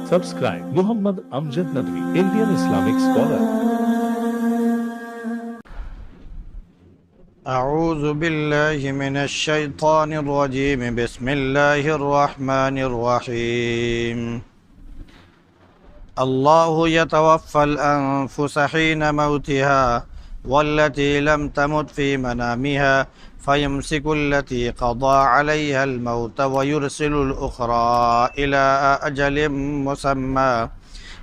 Subscribe Muhammad Amjad Nadwi, Indian Islamic scholar. أعوذ بالله من الشيطان الرجيم بسم الله الرحمن الرحيم الله يتوفى الأنفس حين موتها والتي لم تمت في منامها فيمسك التي قضى عليها الموت ويرسل الأخرى إلى أجل مسمى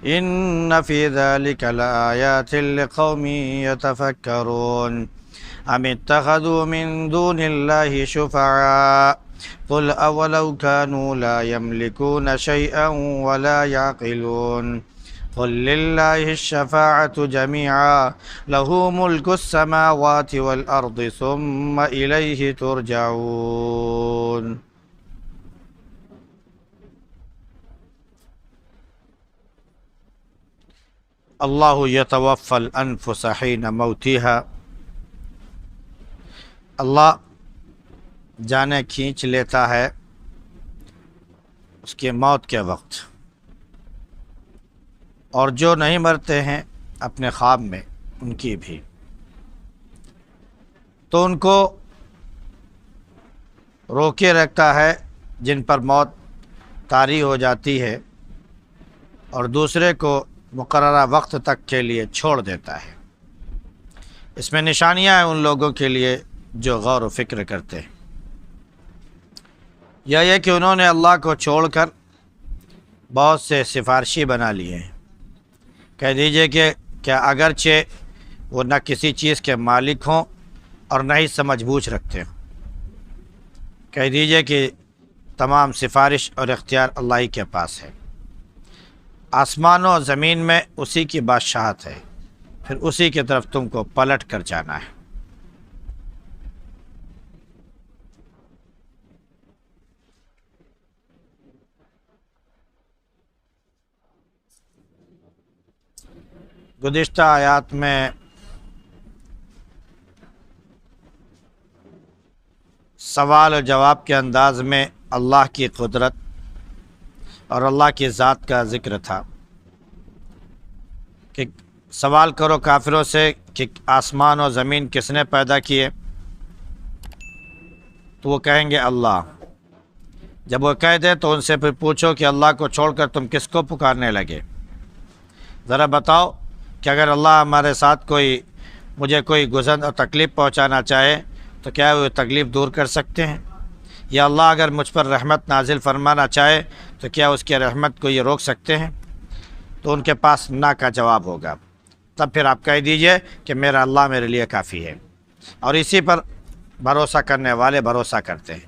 إن في ذلك لآيات لقوم يتفكرون أم اتخذوا من دون الله شفعاء قل أولو كانوا لا يملكون شيئا ولا يعقلون قل لله الشفاعة جميعا له ملك السماوات والأرض ثم إليه ترجعون. اللہ یتوفی الانفس حین موتها، اللہ جانیں کھینچ لیتا ہے اس کے موت کے وقت، اور جو نہیں مرتے ہیں اپنے خواب میں ان کی بھی، تو ان کو روکے رکھتا ہے جن پر موت طاری ہو جاتی ہے، اور دوسرے کو مقررہ وقت تک کے لیے چھوڑ دیتا ہے۔ اس میں نشانیاں ہیں ان لوگوں کے لیے جو غور و فکر کرتے ہیں، یہ کہ انہوں نے اللہ کو چھوڑ کر بہت سے سفارشی بنا لیے ہیں۔ کہہ دیجئے کہ کیا اگرچہ وہ نہ کسی چیز کے مالک ہوں اور نہ ہی سمجھ بوجھ رکھتے ہوں، کہہ دیجئے کہ تمام سفارش اور اختیار اللہ ہی کے پاس ہے، آسمان و زمین میں اسی کی بادشاہت ہے، پھر اسی کی طرف تم کو پلٹ کر جانا ہے۔ گزشتہ آیات میں سوال و جواب کے انداز میں اللہ کی قدرت اور اللہ کی ذات کا ذکر تھا کہ سوال کرو کافروں سے کہ آسمان و زمین کس نے پیدا کیے، تو وہ کہیں گے اللہ۔ جب وہ کہہ دیں تو ان سے پھر پوچھو کہ اللہ کو چھوڑ کر تم کس کو پکارنے لگے؟ ذرا بتاؤ کہ اگر اللہ ہمارے ساتھ مجھے کوئی گزر اور تکلیف پہنچانا چاہے تو کیا وہ تکلیف دور کر سکتے ہیں؟ یا اللہ اگر مجھ پر رحمت نازل فرمانا چاہے تو کیا اس کی رحمت کو یہ روک سکتے ہیں؟ تو ان کے پاس نہ کا جواب ہوگا۔ تب پھر آپ کہہ دیجئے کہ میرا اللہ میرے لیے کافی ہے، اور اسی پر بھروسہ کرنے والے بھروسہ کرتے ہیں۔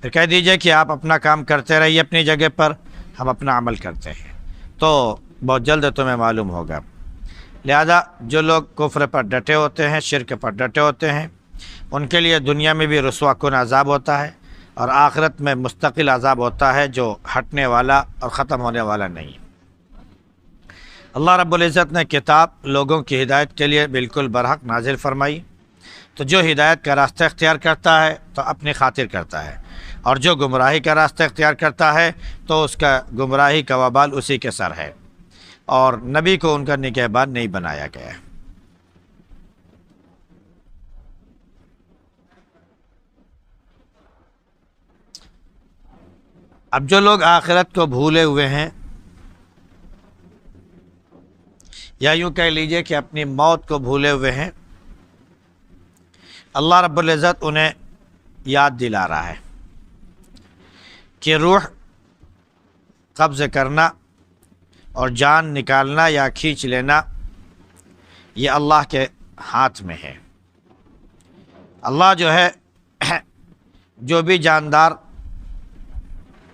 پھر کہہ دیجئے کہ آپ اپنا کام کرتے رہیے اپنی جگہ پر، ہم اپنا عمل کرتے ہیں، تو بہت جلد تمہیں معلوم ہوگا۔ لہذا جو لوگ کفر پر ڈٹے ہوتے ہیں، شرک پر ڈٹے ہوتے ہیں، ان کے لیے دنیا میں بھی رسوا کن عذاب ہوتا ہے، اور آخرت میں مستقل عذاب ہوتا ہے جو ہٹنے والا اور ختم ہونے والا نہیں۔ اللہ رب العزت نے کتاب لوگوں کی ہدایت کے لیے بالکل برحق نازل فرمائی، تو جو ہدایت کا راستہ اختیار کرتا ہے تو اپنی خاطر کرتا ہے، اور جو گمراہی کا راستہ اختیار کرتا ہے تو اس کا گمراہی کا وبال اسی کے سر ہے، اور نبی کو ان کا نگہبان نہیں بنایا گیا ہے۔ اب جو لوگ آخرت کو بھولے ہوئے ہیں، یا یوں کہہ لیجئے کہ اپنی موت کو بھولے ہوئے ہیں، اللہ رب العزت انہیں یاد دلا رہا ہے کہ روح قبض کرنا اور جان نکالنا یا کھینچ لینا یہ اللہ کے ہاتھ میں ہے۔ اللہ جو ہے جو بھی جاندار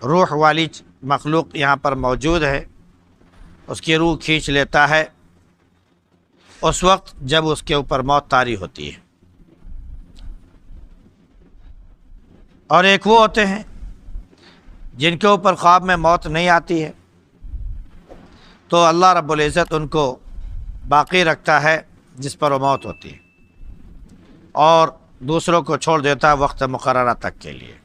روح والی مخلوق یہاں پر موجود ہے اس کی روح کھینچ لیتا ہے اس وقت جب اس کے اوپر موت طاری ہوتی ہے، اور ایک وہ ہوتے ہیں جن کے اوپر خواب میں موت نہیں آتی ہے، تو اللہ رب العزت ان کو باقی رکھتا ہے جس پر وہ موت ہوتی ہے، اور دوسروں کو چھوڑ دیتا ہے وقت مقررہ تک کے لیے۔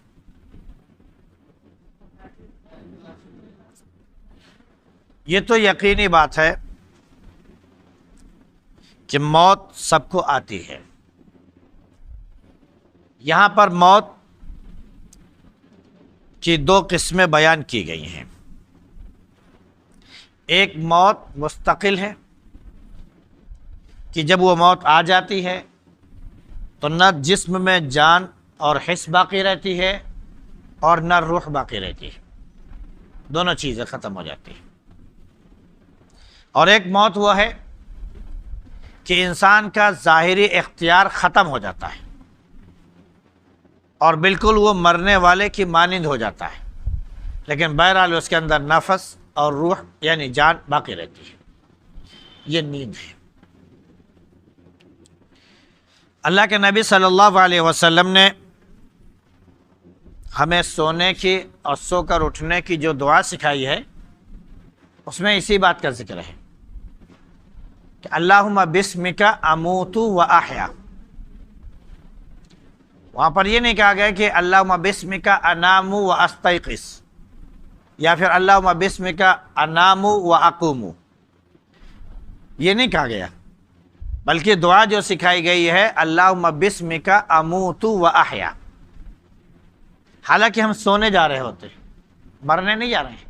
یہ تو یقینی بات ہے کہ موت سب کو آتی ہے۔ یہاں پر موت کی دو قسمیں بیان کی گئی ہیں۔ ایک موت مستقل ہے کہ جب وہ موت آ جاتی ہے تو نہ جسم میں جان اور حس باقی رہتی ہے اور نہ روح باقی رہتی ہے، دونوں چیزیں ختم ہو جاتی ہیں۔ اور ایک موت وہ ہے کہ انسان کا ظاہری اختیار ختم ہو جاتا ہے اور بالکل وہ مرنے والے کی مانند ہو جاتا ہے، لیکن بہرحال اس کے اندر نفس اور روح یعنی جان باقی رہتی ہے۔ یہ نیند ہے۔ اللہ کے نبی صلی اللہ علیہ وسلم نے ہمیں سونے کی اور سو کر اٹھنے کی جو دعا سکھائی ہے اس میں اسی بات کا ذکر ہے کہ اللہم بسمک اموت و احیا۔ وہاں پر یہ نہیں کہا گیا کہ اللہم بسمک انام و استیقظ یا پھر اللہم بسمک انام و اقوم، یہ نہیں کہا گیا، بلکہ دعا جو سکھائی گئی ہے اللہم بسمک اموت و احیا۔ حالانکہ ہم سونے جا رہے ہوتے، مرنے نہیں جا رہے ہیں،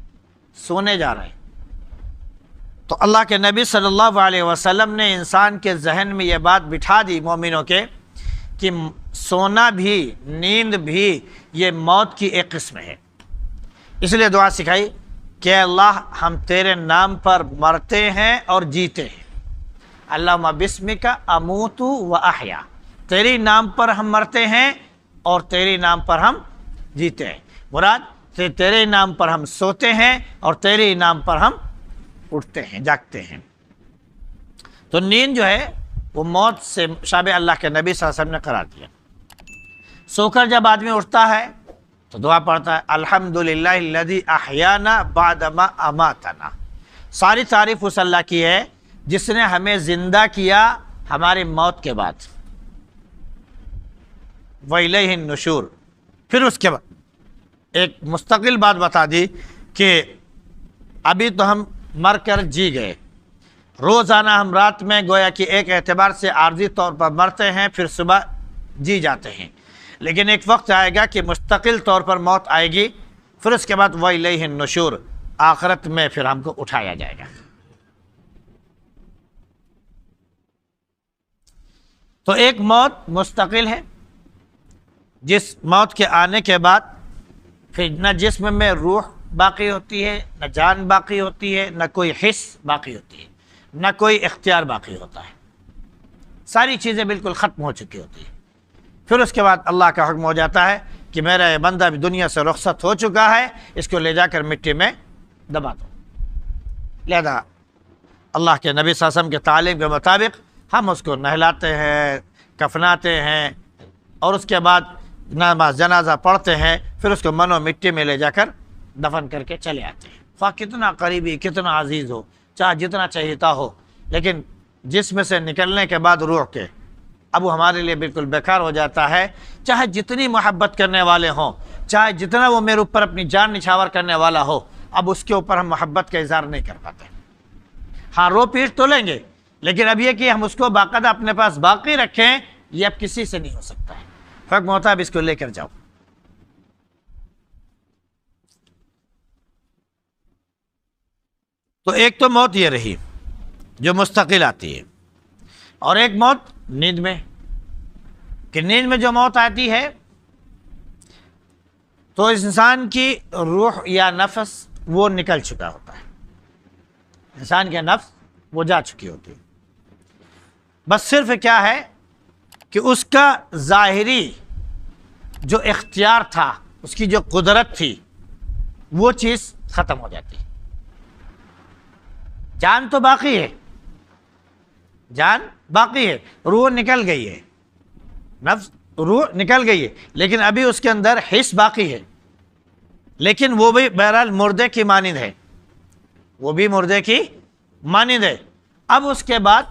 سونے جا رہے ہیں، تو اللہ کے نبی صلی اللہ علیہ وسلم نے انسان کے ذہن میں یہ بات بٹھا دی مومنوں کے کہ سونا بھی، نیند بھی یہ موت کی ایک قسم ہے۔ اس لیے دعا سکھائی کہ اللہ ہم تیرے نام پر مرتے ہیں اور جیتے ہیں۔ اللہم بسمک اموت و احیا، تیری نام پر ہم مرتے ہیں اور تیری نام پر ہم جیتے ہیں۔ مراد تیرے نام پر ہم سوتے ہیں اور تیرے نام پر ہم اٹھتے ہیں، جاگتے ہیں۔ تو نیند جو ہے وہ موت سے شابہ اللہ کے نبی صلی اللہ علیہ وسلم نے قرار دیا۔ سو کر جب آدمی اٹھتا ہے تو دعا پڑھتا ہے الحمدللہ الذی احیانا بعدما اماتنا، ساری تعریف اس اللہ کی ہے جس نے ہمیں زندہ کیا ہماری موت کے بعد۔ وَإِلَيْهِ النُّشُورُ، پھر اس کے بعد ایک مستقل بات بتا دی کہ ابھی تو ہم مر کر جی گئے، روزانہ ہم رات میں گویا کہ ایک اعتبار سے عارضی طور پر مرتے ہیں، پھر صبح جی جاتے ہیں، لیکن ایک وقت آئے گا کہ مستقل طور پر موت آئے گی، پھر اس کے بعد وَإِلَيْهِ النُّشُورُ، آخرت میں پھر ہم کو اٹھایا جائے گا۔ تو ایک موت مستقل ہے جس موت کے آنے کے بعد پھر نہ جسم میں روح باقی ہوتی ہے، نہ جان باقی ہوتی ہے، نہ کوئی حس باقی ہوتی ہے، نہ کوئی اختیار باقی ہوتا ہے، ساری چیزیں بالکل ختم ہو چکی ہوتی ہیں۔ پھر اس کے بعد اللہ کا حکم ہو جاتا ہے کہ میرا یہ بندہ بھی دنیا سے رخصت ہو چکا ہے، اس کو لے جا کر مٹی میں دبا دو۔ لہذا اللہ کے نبی صلی اللہ علیہ وسلم کے تعلیم کے مطابق ہم اس کو نہلاتے ہیں، کفناتے ہیں، اور اس کے بعد نماز جنازہ پڑھتے ہیں، پھر اس کو منو مٹی میں لے جا کر دفن کر کے چلے آتے ہیں۔ خواہ کتنا قریبی، کتنا عزیز ہو، چاہے جتنا چہیتا ہو، لیکن جسم سے نکلنے کے بعد روح کے اب وہ ہمارے لیے بالکل بیکار ہو جاتا ہے، چاہے جتنی محبت کرنے والے ہوں، چاہے جتنا وہ میرے اوپر اپنی جان نچھاور کرنے والا ہو، اب اس کے اوپر ہم محبت کا اظہار نہیں کر پاتے۔ ہاں رو پیٹ تو لیں گے، لیکن اب یہ کہ ہم اس کو باقاعدہ اپنے پاس باقی رکھیں، یہ اب کسی سے نہیں ہو سکتا ہے۔ حکم ہوتا ہے اب اس کو لے کر جاؤ۔ تو ایک تو موت یہ رہی جو مستقل آتی ہے، اور ایک موت نیند میں، کہ نیند میں جو موت آتی ہے تو اس انسان کی روح یا نفس وہ نکل چکا ہوتا ہے، انسان کے نفس وہ جا چکی ہوتی ہے، بس صرف کیا ہے کہ اس کا ظاہری جو اختیار تھا، اس کی جو قدرت تھی، وہ چیز ختم ہو جاتی ہے۔ جان تو باقی ہے، جان باقی ہے، روح نکل گئی ہے، نفس روح نکل گئی ہے، لیکن ابھی اس کے اندر حس باقی ہے، لیکن وہ بھی بہرحال مردے کی مانند ہے، وہ بھی مردے کی مانند ہے۔ اب اس کے بعد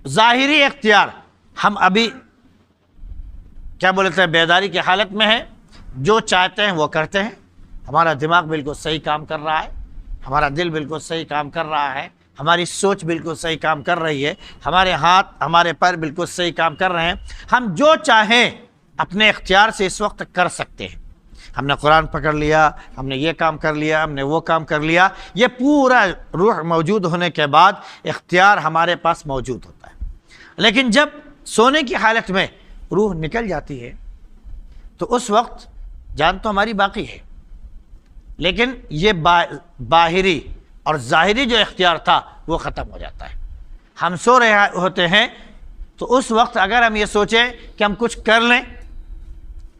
ظاہری اختیار ہم ابھی کیا بولتے ہیں، بیداری کی حالت میں ہے، جو چاہتے ہیں وہ کرتے ہیں، ہمارا دماغ بالکل صحیح کام کر رہا ہے، ہمارا دل بالکل صحیح کام کر رہا ہے، ہماری سوچ بالکل صحیح کام کر رہی ہے، ہمارے ہاتھ ہمارے پیر بالکل صحیح کام کر رہے ہیں، ہم جو چاہیں اپنے اختیار سے اس وقت کر سکتے ہیں۔ ہم نے قرآن پکڑ لیا، ہم نے یہ کام کر لیا، ہم نے وہ کام کر لیا، یہ پورا روح موجود ہونے کے بعد اختیار ہمارے پاس موجود ہوتا ہے۔ لیکن جب سونے کی حالت میں روح نکل جاتی ہے تو اس وقت جان تو ہماری باقی ہے، لیکن یہ باہری اور ظاہری جو اختیار تھا وہ ختم ہو جاتا ہے۔ ہم سو رہے ہوتے ہیں تو اس وقت اگر ہم یہ سوچیں کہ ہم کچھ کر لیں،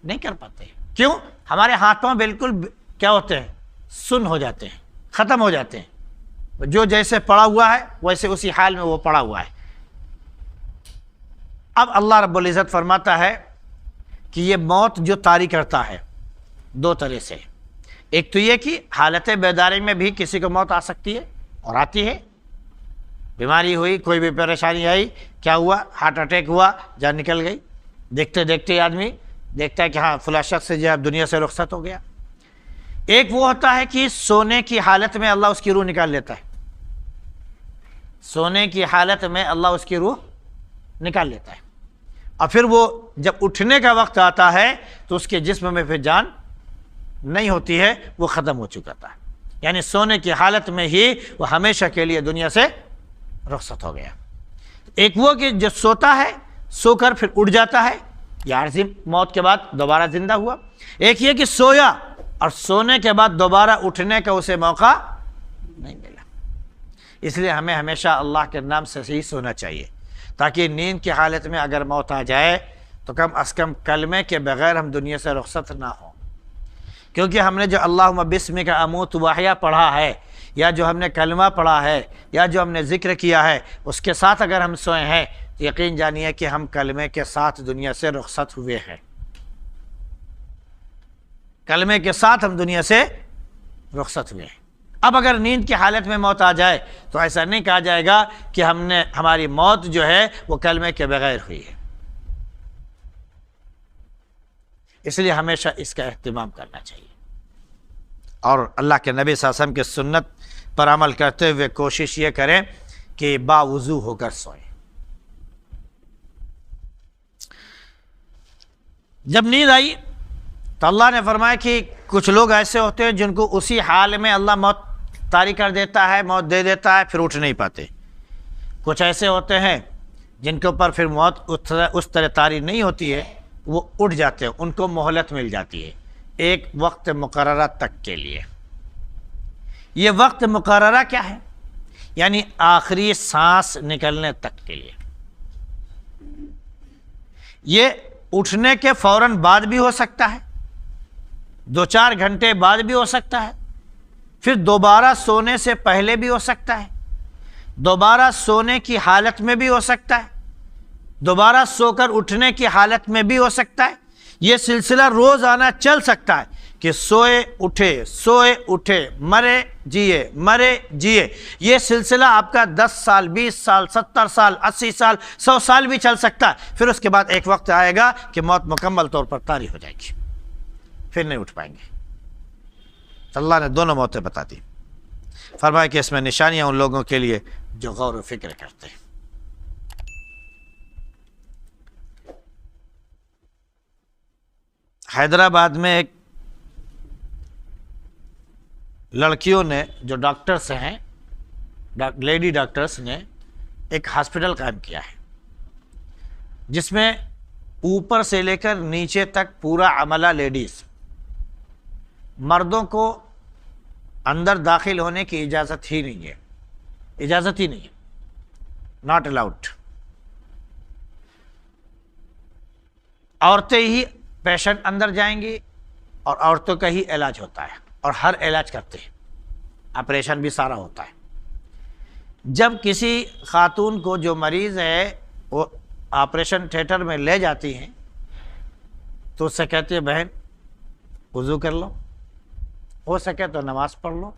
نہیں کر پاتے۔ کیوں؟ ہمارے ہاتھوں بالکل کیا ہوتے ہیں؟ سن ہو جاتے ہیں، ختم ہو جاتے ہیں۔ جو جیسے پڑا ہوا ہے ویسے اسی حال میں وہ پڑا ہوا ہے۔ اب اللہ رب العزت فرماتا ہے کہ یہ موت جو طاری کرتا ہے دو طرح سے، ایک تو یہ کہ حالت بیداری میں بھی کسی کو موت آ سکتی ہے اور آتی ہے، بیماری ہوئی، کوئی بھی پریشانی آئی، کیا ہوا؟ ہارٹ اٹیک ہوا، جان نکل گئی، دیکھتے دیکھتے آدمی دیکھتا ہے کہ ہاں فلاں شخص سے جو ہے دنیا سے رخصت ہو گیا۔ ایک وہ ہوتا ہے کہ سونے کی حالت میں اللہ اس کی روح نکال لیتا ہے، سونے کی حالت میں اللہ اس کی روح نکال لیتا ہے، اور پھر وہ جب اٹھنے کا وقت آتا ہے تو اس کے جسم میں پھر جان نہیں ہوتی ہے، وہ ختم ہو چکا تھا، یعنی سونے کی حالت میں ہی وہ ہمیشہ کے لیے دنیا سے رخصت ہو گیا۔ ایک وہ کہ جو سوتا ہے، سو کر پھر اٹھ جاتا ہے، یہ عارضی موت کے بعد دوبارہ زندہ ہوا۔ ایک یہ کہ سویا اور سونے کے بعد دوبارہ اٹھنے کا اسے موقع نہیں ملا۔ اس لیے ہمیں ہمیشہ اللہ کے نام سے صحیح سونا چاہیے، تاکہ نیند کی حالت میں اگر موت آ جائے تو کم از کم کلمے کے بغیر ہم دنیا سے رخصت نہ ہوں، کیونکہ ہم نے جو اللہم بسمک اموت واحیا پڑھا ہے، یا جو ہم نے کلمہ پڑھا ہے، یا جو ہم نے ذکر کیا ہے، اس کے ساتھ اگر ہم سوئے ہیں تو یقین جانیے کہ ہم کلمے کے ساتھ دنیا سے رخصت ہوئے ہیں، کلمے کے ساتھ ہم دنیا سے رخصت ہوئے ہیں۔ اب اگر نیند کی حالت میں موت آ جائے تو ایسا نہیں کہا جائے گا کہ ہماری موت جو ہے وہ کلمے کے بغیر ہوئی ہے۔ اس لیے ہمیشہ اس کا اہتمام کرنا چاہیے، اور اللہ کے نبی صلی اللہ علیہ وسلم کی سنت پر عمل کرتے ہوئے کوشش یہ کریں کہ باوضو ہو کر سوئیں۔ جب نیند آئی تو اللہ نے فرمایا کہ کچھ لوگ ایسے ہوتے ہیں جن کو اسی حال میں اللہ موت طاری کر دیتا ہے، موت دے دیتا ہے، پھر اٹھ نہیں پاتے۔ کچھ ایسے ہوتے ہیں جن کے اوپر پھر موت اس طرح طاری نہیں ہوتی ہے، وہ اٹھ جاتے ہیں، ان کو مہلت مل جاتی ہے ایک وقت مقررہ تک کے لیے۔ یہ وقت مقررہ کیا ہے؟ یعنی آخری سانس نکلنے تک کے لیے۔ یہ اٹھنے کے فوراً بعد بھی ہو سکتا ہے، 2-4 گھنٹے بعد بھی ہو سکتا ہے، پھر دوبارہ سونے سے پہلے بھی ہو سکتا ہے، دوبارہ سونے کی حالت میں بھی ہو سکتا ہے، دوبارہ سو کر اٹھنے کی حالت میں بھی ہو سکتا ہے۔ یہ سلسلہ روزانہ چل سکتا ہے کہ سوئے اٹھے، مرے جیے۔ یہ سلسلہ آپ کا 10 سال، 20 سال، 70 سال، 80 سال، 100 سال بھی چل سکتا ہے۔ پھر اس کے بعد ایک وقت آئے گا کہ موت مکمل طور پر طاری ہو جائے گی، پھر نہیں اٹھ پائیں گے۔ تو اللہ نے دونوں موتیں بتا دی، فرمایا کہ اس میں نشانیاں ان لوگوں کے لیے جو غور و فکر کرتے ہیں۔ حیدرآباد میں ایک لڑکیوں نے، جو ڈاکٹرز ہیں، لیڈی ڈاکٹرز نے ایک ہاسپٹل قائم کیا ہے، جس میں اوپر سے لے کر نیچے تک پورا عملہ لیڈیز، مردوں کو اندر داخل ہونے کی اجازت ہی نہیں ہے، ناٹ الاؤڈ۔ عورتیں ہی پیشنٹ اندر جائیں گی اور عورتوں کا ہی علاج ہوتا ہے، اور ہر علاج کرتے ہیں، آپریشن بھی سارا ہوتا ہے۔ جب کسی خاتون کو جو مریض ہے وہ آپریشن تھیٹر میں لے جاتی ہیں تو اس سے کہتے ہیں بہن وضو کر لو، ہو سکے تو نماز پڑھ لو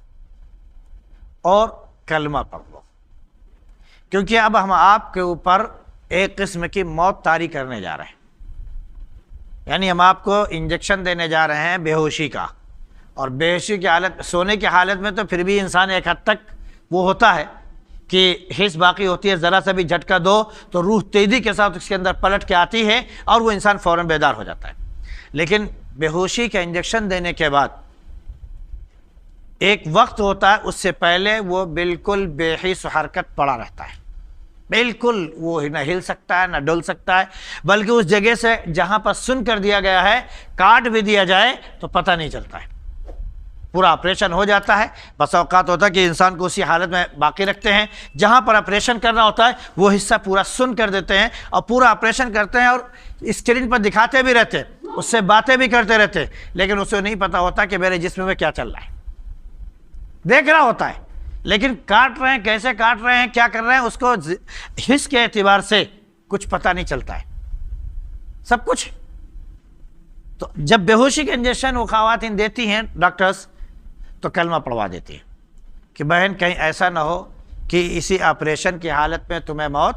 اور کلمہ پڑھ لو، کیونکہ اب ہم آپ کے اوپر ایک قسم کی موت طاری کرنے جا رہے ہیں، یعنی ہم آپ کو انجیکشن دینے جا رہے ہیں بے ہوشی کا، اور بے ہوشی کی حالت، سونے کی حالت میں تو پھر بھی انسان ایک حد تک وہ ہوتا ہے کہ حس باقی ہوتی ہے، ذرا سا بھی جھٹکا دو تو روح تیزی کے ساتھ اس کے اندر پلٹ کے آتی ہے اور وہ انسان فوراً بیدار ہو جاتا ہے۔ لیکن بے ہوشی کا انجیکشن دینے کے بعد ایک وقت ہوتا ہے، اس سے پہلے وہ بالکل بے حس و حرکت پڑا رہتا ہے، بالکل وہ نہ ہل سکتا ہے نہ ڈول سکتا ہے، بلکہ اس جگہ سے جہاں پر سن کر دیا گیا ہے کاٹ بھی دیا جائے تو پتہ نہیں چلتا ہے، پورا آپریشن ہو جاتا ہے۔ بس اوقات ہوتا ہے کہ انسان کو اسی حالت میں باقی رکھتے ہیں، جہاں پر آپریشن کرنا ہوتا ہے وہ حصہ پورا سن کر دیتے ہیں اور پورا آپریشن کرتے ہیں اور اسکرین پر دکھاتے بھی رہتے ہیں، اس سے باتیں بھی کرتے رہتے ہیں، لیکن اسے نہیں پتا ہوتا کہ میرے جسم میں کیا چل رہا ہے، دیکھ رہا ہوتا ہے لیکن کاٹ رہے ہیں، کیسے کاٹ رہے ہیں، کیا کر رہے ہیں، اس کو حس کے اعتبار سے کچھ پتہ نہیں چلتا ہے سب کچھ۔ تو جب بے ہوشی کے انجیکشن وہ خواتین دیتی ہیں ڈاکٹرز تو کلمہ پڑھوا دیتی ہیں کہ بہن کہیں ایسا نہ ہو کہ اسی آپریشن کی حالت میں تمہیں موت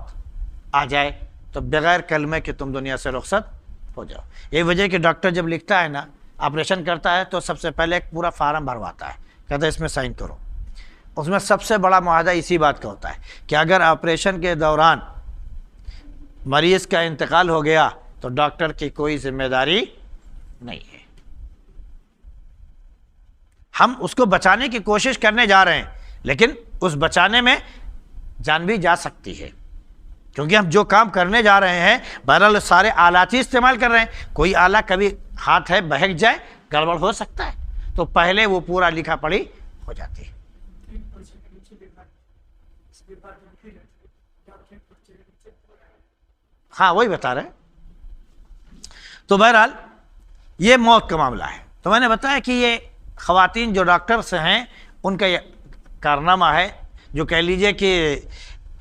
آ جائے تو بغیر کلمے کہ تم دنیا سے رخصت ہو جاؤ۔ یہ وجہ کہ ڈاکٹر جب لکھتا ہے نا، آپریشن کرتا ہے تو سب سے پہلے ایک پورا فارم بھرواتا ہے، کہتا ہے اس میں سائن کرو۔ اس میں سب سے بڑا معاہدہ اسی بات کا ہوتا ہے کہ اگر آپریشن کے دوران مریض کا انتقال ہو گیا تو ڈاکٹر کی کوئی ذمہ داری نہیں ہے، ہم اس کو بچانے کی کوشش کرنے جا رہے ہیں لیکن اس بچانے میں جان بھی جا سکتی ہے، کیونکہ ہم جو کام کرنے جا رہے ہیں بہرحال سارے آلات ہی استعمال کر رہے ہیں، کوئی آلہ کبھی ہاتھ ہے بہک جائے گڑبڑ ہو سکتا ہے، تو پہلے وہ پورا لکھا پڑھی ہو جاتی ہے۔ ہاں وہی بتا رہے ہیں۔ تو بہرحال یہ موت کا معاملہ ہے۔ تو میں نے بتایا کہ یہ خواتین جو ڈاکٹرس ہیں ان کا یہ کارنامہ ہے جو کہہ لیجئے کہ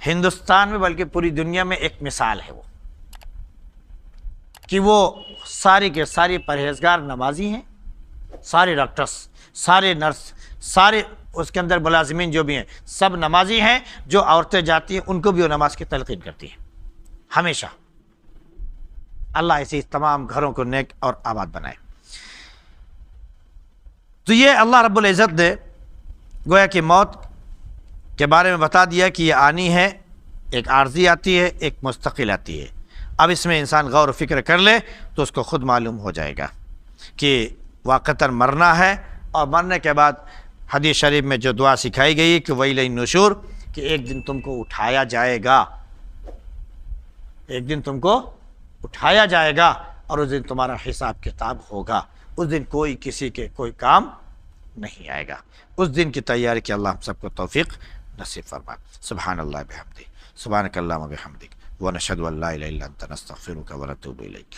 ہندوستان میں بلکہ پوری دنیا میں ایک مثال ہے، وہ کہ وہ ساری کے ساری پرہیزگار نمازی ہیں، سارے ڈاکٹرس، سارے نرس، سارے اس کے اندر ملازمین جو بھی ہیں سب نمازی ہیں، جو عورتیں جاتی ہیں ان کو بھی وہ نماز کی تلقین کرتی ہیں ہمیشہ۔ اللہ ایسی تمام گھروں کو نیک اور آباد بنائے۔ تو یہ اللہ رب العزت نے گویا کہ موت کے بارے میں بتا دیا کہ یہ آنی ہے، ایک عارضی آتی ہے، ایک مستقل آتی ہے۔ اب اس میں انسان غور و فکر کر لے تو اس کو خود معلوم ہو جائے گا کہ واقعتاً مرنا ہے، اور مرنے کے بعد حدیث شریف میں جو دعا سکھائی گئی کہ ویل النشور، کہ ایک دن تم کو اٹھایا جائے گا، ایک دن تم کو اٹھایا جائے گا اور اس دن تمہارا حساب کتاب ہوگا، اس دن کوئی کسی کے کوئی کام نہیں آئے گا۔ اس دن کی تیاری کی اللہ ہم سب کو توفیق نصیب فرمائے۔ سبحان اللہ بحمدہ، سبحانک اللہم وبحمدک، ونشہد ان لا الہ الا انت نستغفرک ونتوب الیک۔